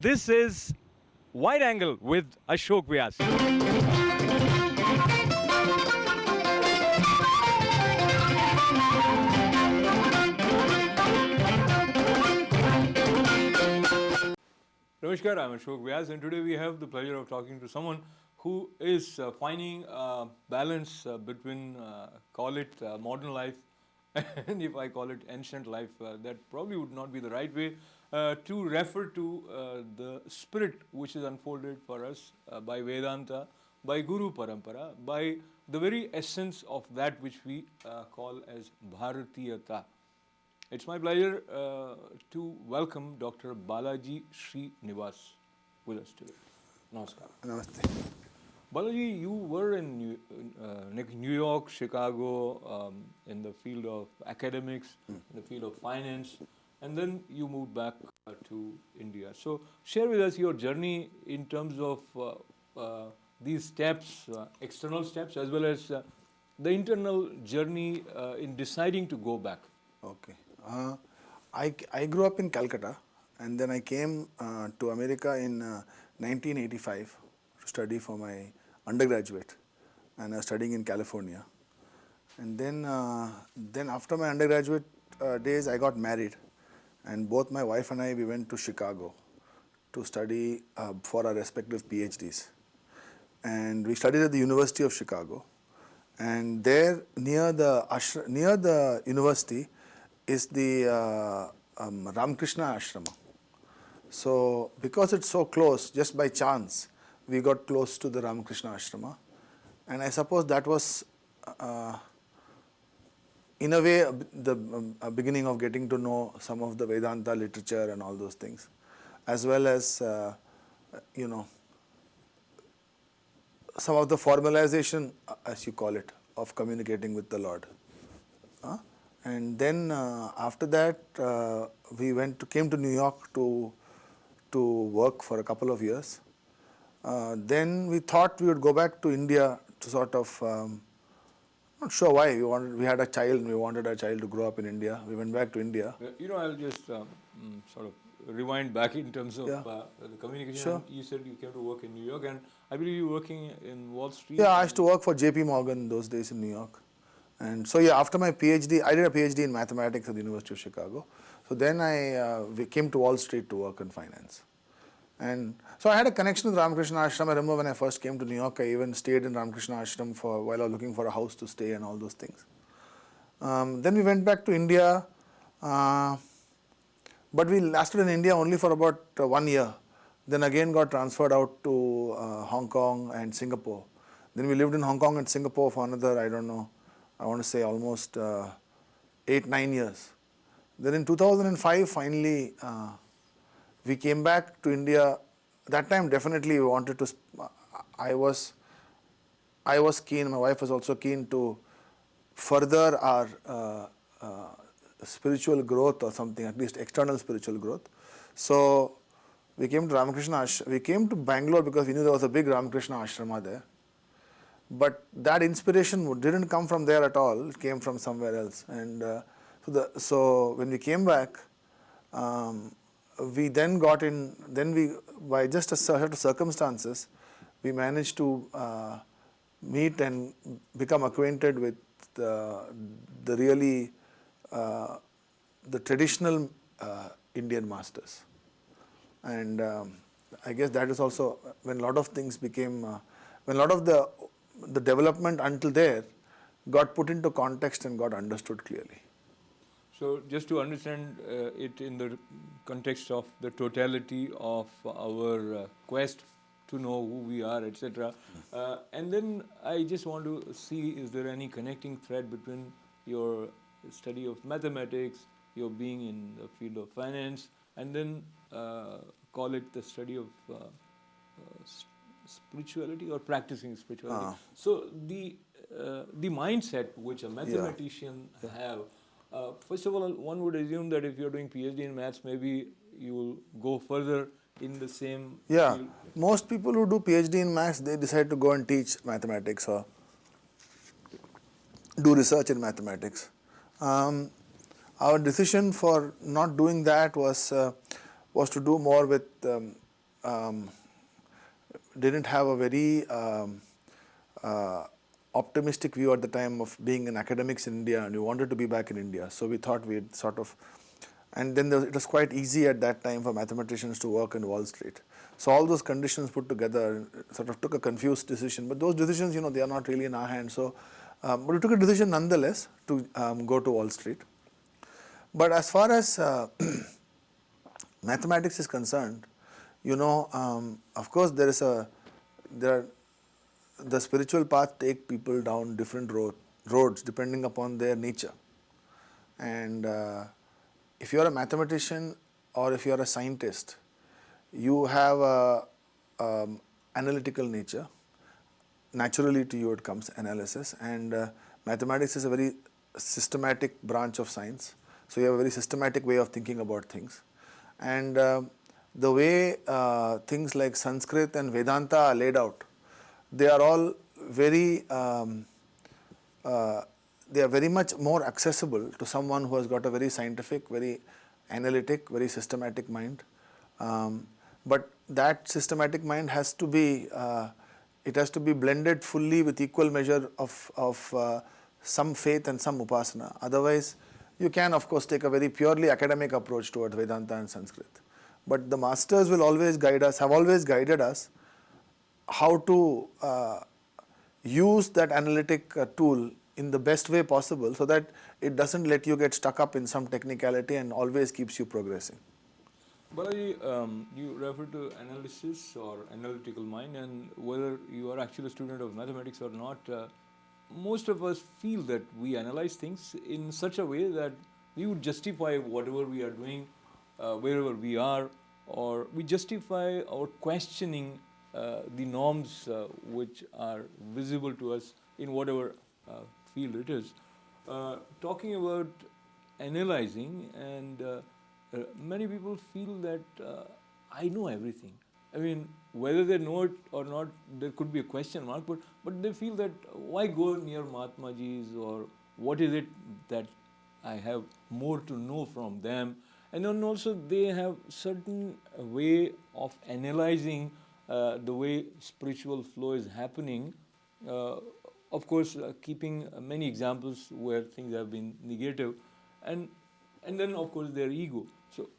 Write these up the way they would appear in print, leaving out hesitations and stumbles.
This is Wide Angle with Ashok Vyas. Namaskar, I'm Ashok Vyas, and today we have the pleasure of talking to someone who is finding balance between, call it modern life, and if I call it ancient life, that probably would not be the right way to refer to the spirit which is unfolded for us by Vedanta, by Guru Parampara, by the very essence of that which we call as Bharatiyata. It's my pleasure to welcome Dr. Balaji Srinivas with us today. Namaskar. Namaste. Balaji, you were in New York, Chicago, in the field of academics, in the field of finance, and then you moved back to India. So, share with us your journey in terms of these steps, external steps, as well as the internal journey in deciding to go back. Okay. I grew up in Calcutta, and then I came to America in 1985 to study for my undergraduate, and I was studying in California. And then after my undergraduate days, I got married, and both my wife and I, we went to Chicago to study for our respective PhDs. And we studied at the University of Chicago, and there near the university is the Ramakrishna Ashrama. So because it's so close, just by chance, we got close to the Ramakrishna Ashrama. And I suppose that was, in a way, the beginning of getting to know some of the Vedanta literature and all those things, as well as, some of the formalization, as you call it, of communicating with the Lord. And then after that, we came to New York to work for a couple of years. Then we thought we would go back to India to sort of, not sure why, we had a child and we wanted our child to grow up in India. We went back to India. I'll just sort of rewind back in terms of the communication. Sure. You said you came to work in New York, and I believe you were working in Wall Street. Yeah, I used to work for JP Morgan those days in New York. And so after my PhD, I did a PhD in mathematics at the University of Chicago. So then we came to Wall Street to work in finance. And so I had a connection with Ramakrishna Ashram. I remember when I first came to New York, I even stayed in Ramakrishna Ashram while I was looking for a house to stay and all those things. Then we went back to India, but we lasted in India only for about 1 year. Then again got transferred out to Hong Kong and Singapore. Then we lived in Hong Kong and Singapore for another, I want to say almost 8-9 years. Then in 2005, finally, we came back to India. That time, definitely, we wanted to. I was keen. My wife was also keen to further our spiritual growth or something, at least external spiritual growth. So we came to Ramakrishna. We came to Bangalore because we knew there was a big Ramakrishna ashrama there. But that inspiration didn't come from there at all. It came from somewhere else. And so when we came back, we then got in. Then by just a set of circumstances, we managed to meet and become acquainted with the really the traditional Indian masters. And I guess that is also when a lot of things became, when a lot of the development until there got put into context and got understood clearly. So just to understand it in the context of the totality of our quest to know who we are, etc. And then I just want to see, is there any connecting thread between your study of mathematics, your being in the field of finance, and then call it the study of spirituality or practicing spirituality. So the mindset which a mathematician have, first of all, one would assume that if you're doing PhD in maths, maybe you will go further in the same field. Most people who do PhD in maths, they decide to go and teach mathematics or do research in mathematics. Our decision for not doing that was to do more with didn't have a very optimistic view at the time of being in academics in India, and we wanted to be back in India. So we thought we'd sort of, and then it was quite easy at that time for mathematicians to work in Wall Street. So all those conditions put together sort of took a confused decision. But those decisions, they are not really in our hands. So, but we took a decision nonetheless to go to Wall Street. But as far as mathematics is concerned, of course there are the spiritual path take people down different roads depending upon their nature. And if you are a mathematician or if you are a scientist, you have a analytical nature. Naturally to you it comes analysis, and mathematics is a very systematic branch of science. So you have a very systematic way of thinking about things. And the way things like Sanskrit and Vedanta are laid out, they are all very they are very much more accessible to someone who has got a very scientific, very analytic, very systematic mind. But that systematic mind has to be it has to be blended fully with equal measure of some faith and some upasana. Otherwise, you can of course take a very purely academic approach towards Vedanta and Sanskrit. But the masters will always guide us, have always guided us how to use that analytic tool in the best way possible, so that it doesn't let you get stuck up in some technicality and always keeps you progressing. Balaji, you refer to analysis or analytical mind, and whether you are actually a student of mathematics or not, most of us feel that we analyze things in such a way that we would justify whatever we are doing, wherever we are, or we justify our questioning the norms which are visible to us in whatever field it is. Talking about analyzing, and many people feel that I know everything. I mean, whether they know it or not, there could be a question mark, but they feel that why go near Mahatma Ji's, or what is it that I have more to know from them? And then also they have certain way of analyzing the way spiritual flow is happening. Of course, keeping many examples where things have been negative, and then of course their ego. So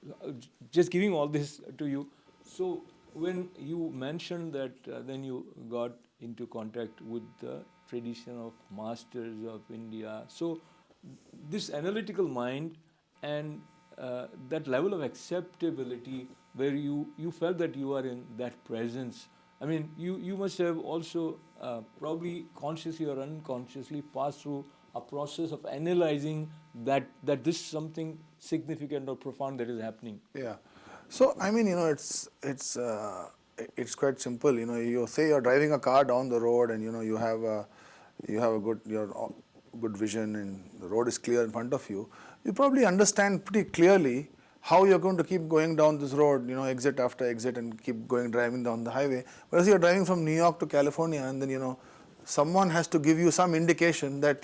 just giving all this to you. So when you mentioned that then you got into contact with the tradition of masters of India, so this analytical mind and that level of acceptability where you felt that you are in that presence, I mean, you must have also probably consciously or unconsciously passed through a process of analyzing that this is something significant or profound that is happening. Yeah. So I mean, it's quite simple. You say you're driving a car down the road, and you have a good vision, and the road is clear in front of you. You probably understand pretty clearly how you're going to keep going down this road, exit after exit, and keep driving down the highway. Whereas you're driving from New York to California, and then someone has to give you some indication that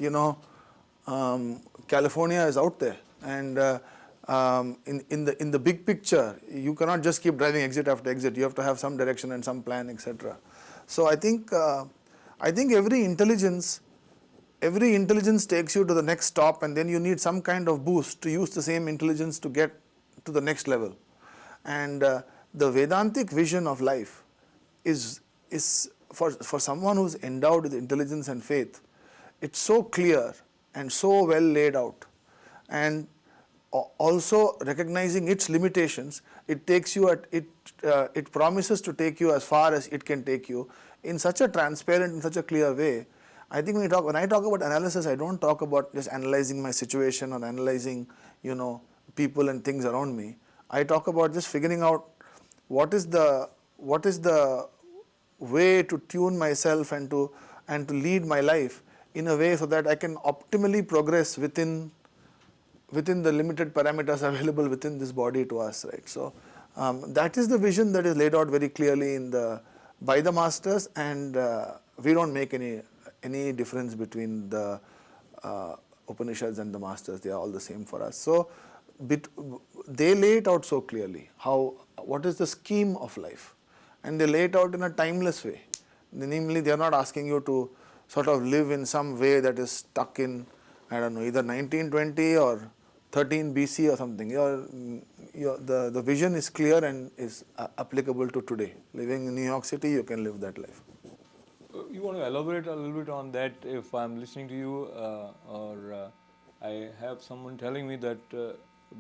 California is out there, and in the big picture, you cannot just keep driving exit after exit. You have to have some direction and some plan, etc. So I think every intelligence takes you to the next stop, and then you need some kind of boost to use the same intelligence to get to the next level. And the Vedantic vision of life is for someone who's endowed with intelligence and faith, it's so clear and so well laid out, and also recognizing its limitations, it takes you it promises to take you as far as it can take you in such a transparent, in such a clear way. I think when I talk about analysis, I don't talk about just analyzing my situation or analyzing people and things around me. I talk about just figuring out what is the way to tune myself and to lead my life in a way so that I can optimally progress within the limited parameters available within this body to us, right? So that is the vision that is laid out very clearly by the masters, and we don't make any difference between the Upanishads and the masters. They are all the same for us. So they lay it out so clearly what is the scheme of life. and they lay it out in a timeless way. Namely, they are not asking you to sort of live in some way that is stuck in, I don't know, either 1920 or 13 BC or something. The vision is clear and is applicable to today. Living in New York City, you can live that life. You want to elaborate a little bit on that if I'm listening to you or I have someone telling me that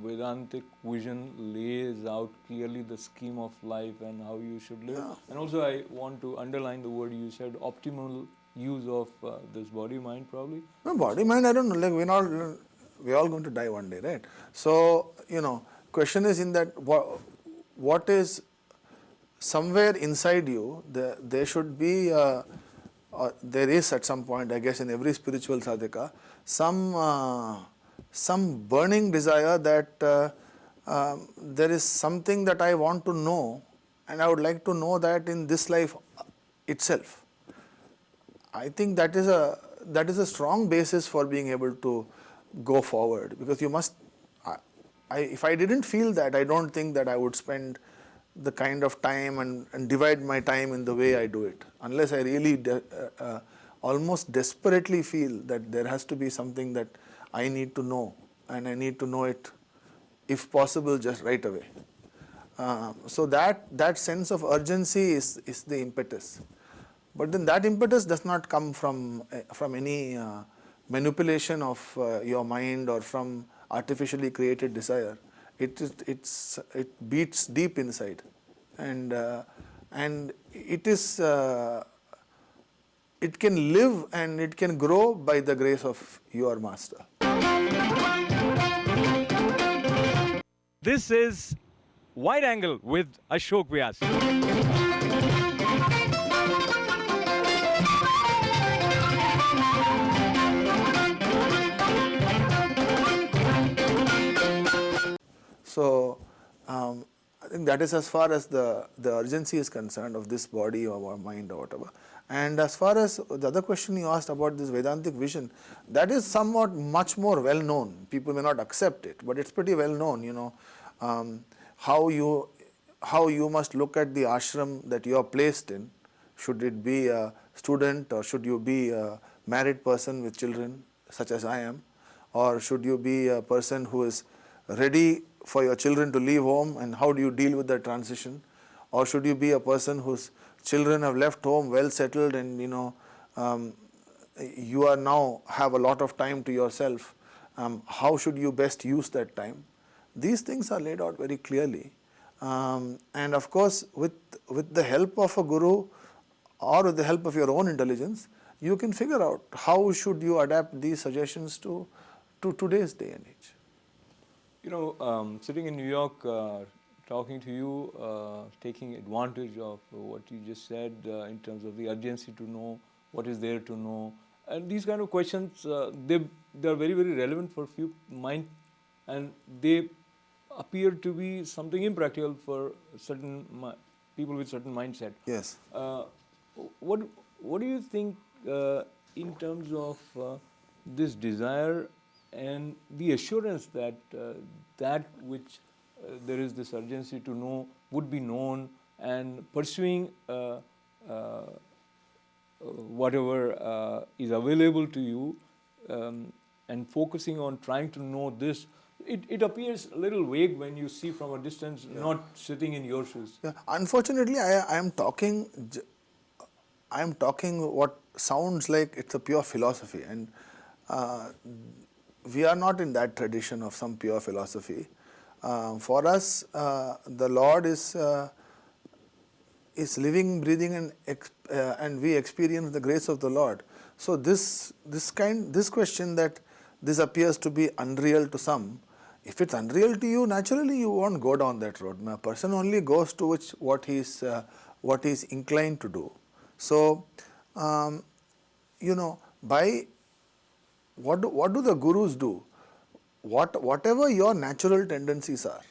Vedantic vision lays out clearly the scheme of life and how you should live. Yeah. And also I want to underline the word you said, optimal use of this body mind probably. No, body mind, I don't know. Like we're all going to die one day, right? So, question is in that what is somewhere inside you, there should be, there is at some point, I guess, in every spiritual sadhaka, some burning desire that there is something that I want to know, and I would like to know that in this life itself. I think that is a strong basis for being able to go forward, because you must. If I didn't feel that, I don't think that I would spend the kind of time and divide my time in the way I do it, unless I really almost desperately feel that there has to be something that I need to know, and I need to know it, if possible, just right away. So that sense of urgency is the impetus. But then that impetus does not come from any manipulation of your mind or from artificially created desire. It beats deep inside, and it can live and it can grow by the grace of your master. This is Wide Angle with Ashok Vyas. So, I think that is as far as the urgency is concerned of this body or mind or whatever. And as far as the other question you asked about this Vedantic vision, that is somewhat much more well known. People may not accept it, but it's pretty well known, how you must look at the ashram that you are placed in. Should it be a student, or should you be a married person with children, such as I am, or should you be a person who is ready for your children to leave home, and how do you deal with that transition? Or should you be a person whose children have left home well settled, and you are now have a lot of time to yourself? How should you best use that time? These things are laid out very clearly, and of course with the help of a guru or with the help of your own intelligence, you can figure out how should you adapt these suggestions to today's day and age. Sitting in New York, talking to you, taking advantage of what you just said in terms of the urgency to know what is there to know, and these kind of questions, they are very, very relevant for few mind, and they appear to be something impractical for certain people with certain mindset. Yes. What do you think in terms of this desire and the assurance that that which there is this urgency to know would be known, and pursuing whatever is available to you, and focusing on trying to know this, it appears a little vague when you see from a distance, not sitting in your shoes. Yeah. Unfortunately, I am talking what sounds like it's a pure philosophy, and we are not in that tradition of some pure philosophy. For us, the Lord is living, breathing, and we experience the grace of the Lord. So this question that this appears to be unreal to some, if it's unreal to you, naturally you won't go down that road. A person only goes to what he's inclined to do. So, by what do the gurus do? Whatever your natural tendencies are,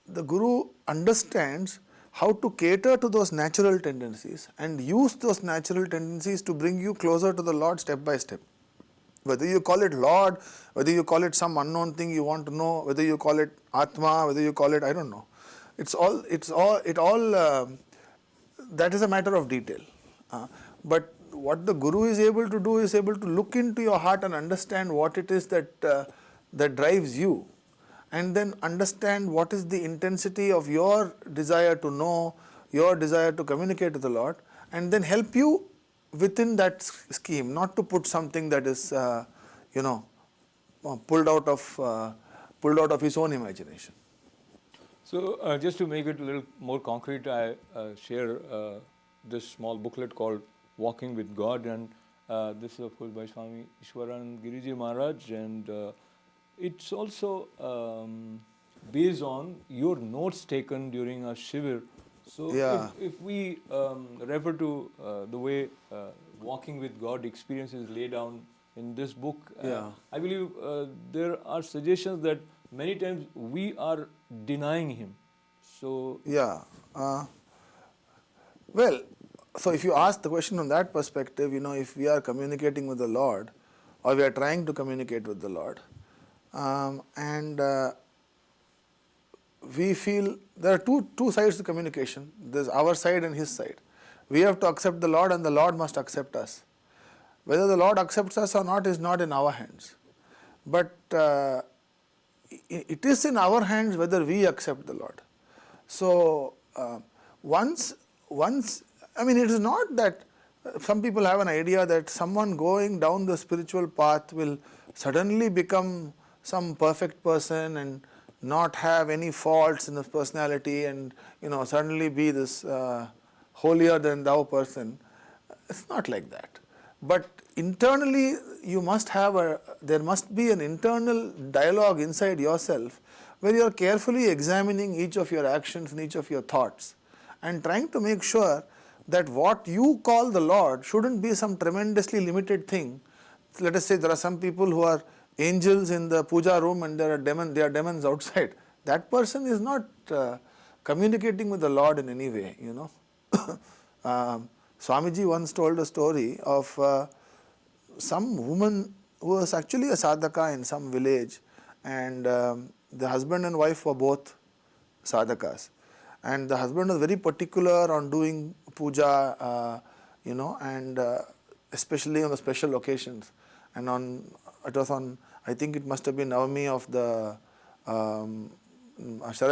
the guru understands how to cater to those natural tendencies and use those natural tendencies to bring you closer to the Lord step by step. Whether you call it Lord, whether you call it some unknown thing you want to know, whether you call it Atma, whether you call it, I don't know. that is a matter of detail. But what the Guru is able to do is able to look into your heart and understand what it is that drives you, and then understand what is the intensity of your desire to know, your desire to communicate to the Lord, and then help you within that scheme, not to put something that is, you know, pulled out of his own imagination. So, just to make it a little more concrete, I share this small booklet called Walking with God, and this is of course by Swami Ishwaran Giriji Maharaj, and it's also based on your notes taken during a shivir. So, Yeah. if we refer to the way Walking with God experience is laid down in this book, Yeah. I believe there are suggestions that many times we are denying Him. So, Yeah. Well, so if you ask the question from that perspective, you know, if we are communicating with the Lord, or we are trying to communicate with the Lord, and we feel there are two sides to communication. There's our side and His side. We have to accept the Lord, and the Lord must accept us. Whether the Lord accepts us or not is not in our hands. But it is in our hands whether we accept the Lord. So once, I mean, it is not that some people have an idea that someone going down the spiritual path will suddenly become some perfect person and not have any faults in his personality, and you know, suddenly be this holier than thou person. It's not like that. But internally, there must be an internal dialogue inside yourself where you are carefully examining each of your actions and each of your thoughts, and trying to make sure that what you call the Lord shouldn't be some tremendously limited thing. Let us say there are some people who are angels in the puja room and there are demons outside. That person is not communicating with the Lord in any way, you know. Swamiji once told a story of some woman who was actually a sadhaka in some village, and the husband and wife were both sadhakas, and the husband was very particular on doing puja, you know, and especially on the special occasions. And it was on, I think it must have been Navami of the Sharad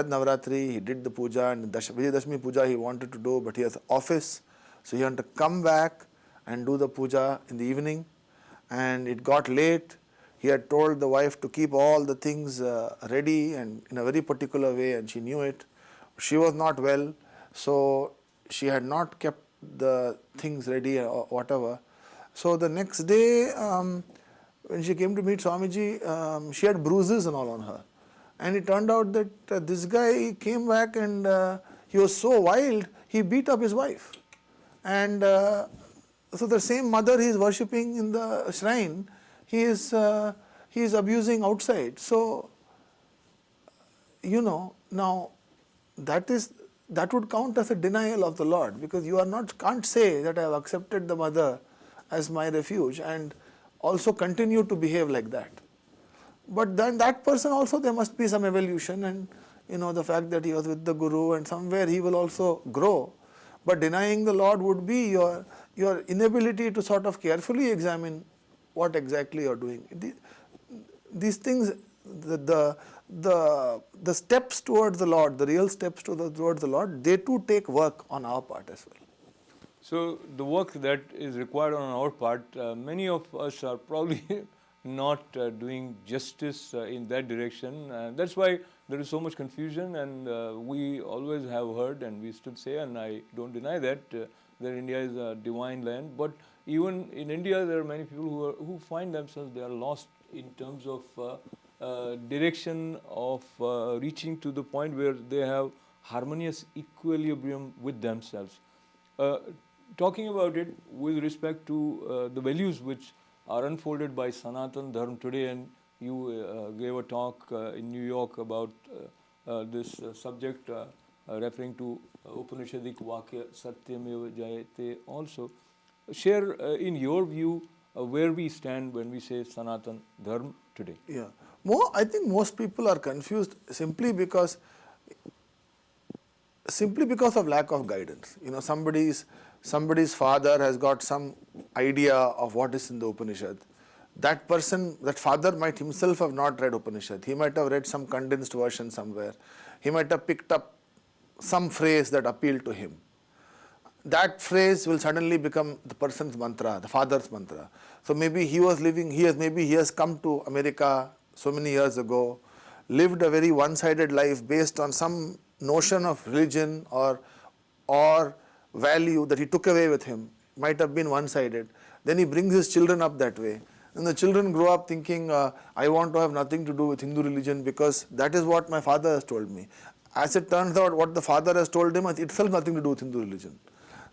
Navratri. He did the puja, and Vijayadashmi puja he wanted to do, but he has office, so he had to come back and do the puja in the evening, and it got late. He had told the wife to keep all the things ready and in a very particular way, and she knew it. She was not well, so she had not kept the things ready or whatever. So the next day, when she came to meet Swamiji, she had bruises and all on her. And it turned out that this guy came back and he was so wild, he beat up his wife. And so the same mother he is worshipping in the shrine, he is abusing outside. So, you know, now that would count as a denial of the Lord, because you can't say that I have accepted the mother as my refuge and also continue to behave like that. But then that person also, there must be some evolution, and you know, the fact that he was with the Guru and somewhere he will also grow. But denying the Lord would be your inability to sort of carefully examine what exactly you are doing. These things, the steps towards the Lord, the real steps towards the Lord, they too take work on our part as well. so the work that is required on our part, many of us are probably not doing justice in that direction. That's why there is so much confusion, and we always have heard, and we still say, and I don't deny that India is a divine land. But even in India, there are many people who find themselves, they are lost in terms of direction of reaching to the point where they have harmonious equilibrium with themselves. Talking about it with respect to the values which are unfolded by Sanatan Dharma today, and you gave a talk in New York about this subject, referring to Upanishadic Vakya Satyameva Jayate also. Share in your view where we stand when we say Sanatan Dharma today. Yeah. I think most people are confused simply because simply because of lack of guidance. You know, somebody's father has got some idea of what is in the Upanishad. That person, that father might himself have not read Upanishad. He might have read some condensed version somewhere. He might have picked up some phrase that appealed to him. That phrase will suddenly become the person's mantra, the father's mantra. So maybe he was living, maybe he has come to America so many years ago, lived a very one-sided life based on some notion of religion or value that he took away with him. Might have been one-sided. Then he brings his children up that way. And the children grow up thinking, I want to have nothing to do with Hindu religion because that is what my father has told me. As it turns out, what the father has told him has itself nothing to do with Hindu religion.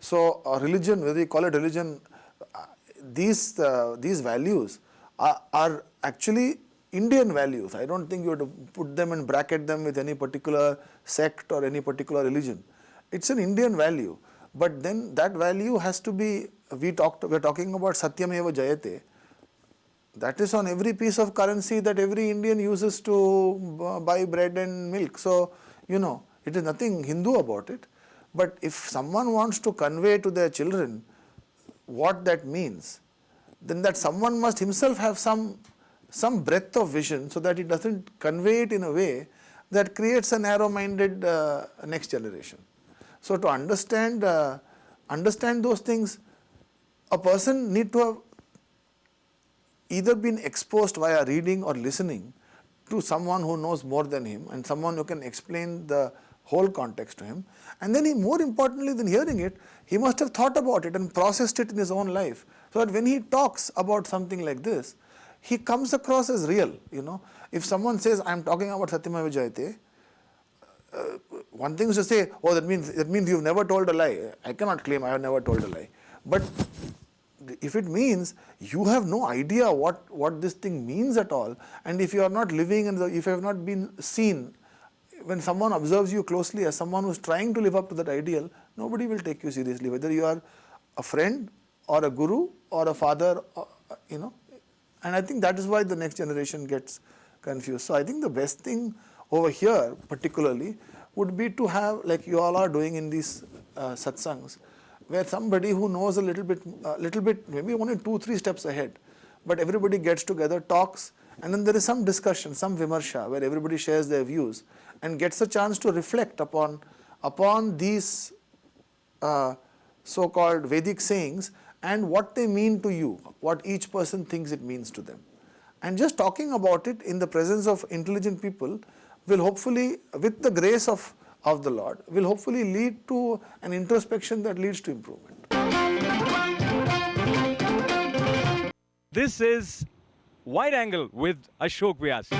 So religion, whether you call it religion, these values are actually Indian values. I don't think you have to put them and bracket them with any particular sect or any particular religion. It's an Indian value. But then that value has to be, we're talking about Satyameva Jayate. That is on every piece of currency that every Indian uses to buy bread and milk. So, you know, it is nothing Hindu about it. But if someone wants to convey to their children what that means, then that someone must himself have some breadth of vision so that he doesn't convey it in a way that creates a narrow-minded next generation. So to understand those things, a person need to have either been exposed via reading or listening to someone who knows more than him and someone who can explain the whole context to him. And then more importantly than hearing it, he must have thought about it and processed it in his own life so that when he talks about something like this, he comes across as real. You know, if someone says, I am talking about Satyameva Jayate, one thing is to say, oh, that means you've never told a lie. I cannot claim I have never told a lie. But if it means you have no idea what this thing means at all, and if you are not living and if you have not been seen, when someone observes you closely as someone who is trying to live up to that ideal, nobody will take you seriously, whether you are a friend or a guru or a father, you know. And I think that is why the next generation gets confused. So I think the best thing over here particularly would be to have, like you all are doing in these satsangs, where somebody who knows a little bit, maybe only 2-3 steps ahead, but everybody gets together, talks, and then there is some discussion, some vimarsha, where everybody shares their views and gets a chance to reflect upon these so-called Vedic sayings and what they mean to you, what each person thinks it means to them. And just talking about it in the presence of intelligent people will hopefully, with the grace of the Lord, will hopefully lead to an introspection that leads to improvement. This is Wide Angle with Ashok Vyas.